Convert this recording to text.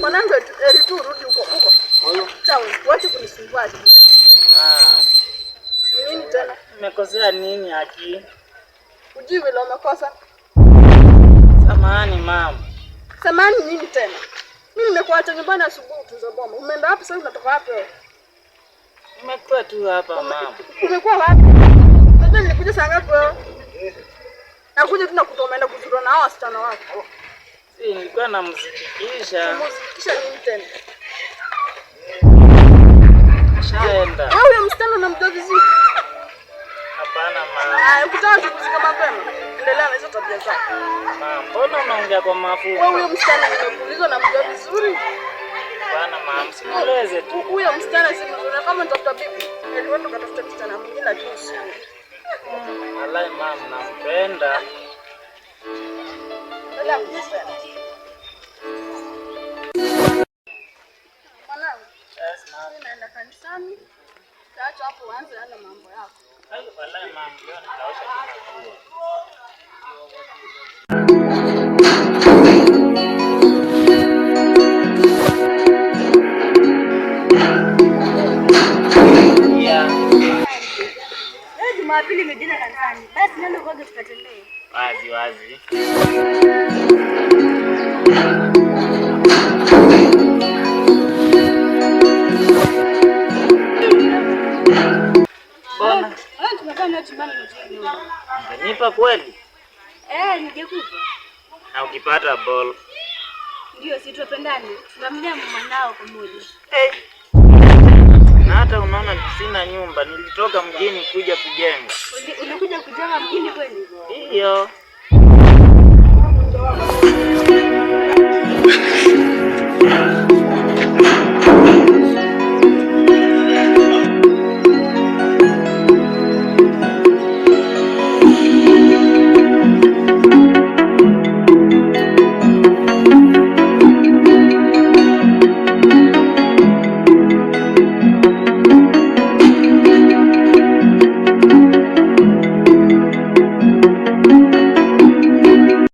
Mwanangu tu rudi huko. Sawa, wacha kunisumbua. Nini tena? Nimekosea nini haki? Ujui vile umekosa. Samahani mama. Samahani nini tena? Mimi nimekuacha nyumbani asubuhi tuzoboma. Umeenda wapi sasa, unatoka wapi wewe? Nimekuwa tu hapa mama. Umekuwa wapi? Sasa nilikuja saa ngapi wewe? Nakuja tu nakuta umeenda kuzurura na hao wasichana wako. Si nilikuwa namzindikisha. Muzikisha nini tena? Shaenda. Wewe huyo msichana unamjua vizuri? Hapana mama. Ukitaka kuzika mapema. Endelea na hizo tabia zako. Mama, mbona unaongea kwa mafupi? Wewe huyo msichana nimekuuliza unamjua vizuri? Hapana mama, simueleze tu. Huyo msichana si mzuri, kama nitafuta bibi. Ndio ndo katafuta msichana mwingine lakini sio. Wallahi mama, nampenda. Endelea kumpenda. Mwanangu. Yes mama. Naenda kanisani. Taacha hapo uanze yale mambo yako. Hayo wallahi mama, leo nitaosha kinakuwa. Jumapili nimejina kanisani. Basi nenda uoge tukatembee. Wazi. Bona? Tunakaa na chumbani mjini. Nipa kweli? Ningekupa. Na ukipata ball. Ndio, si tupendane. Tunamlea mwanao pamoja. Na hata unaona sina nyumba, nilitoka mjini kuja kujenga. Ulikuja kujenga mjini kweli? Ndio.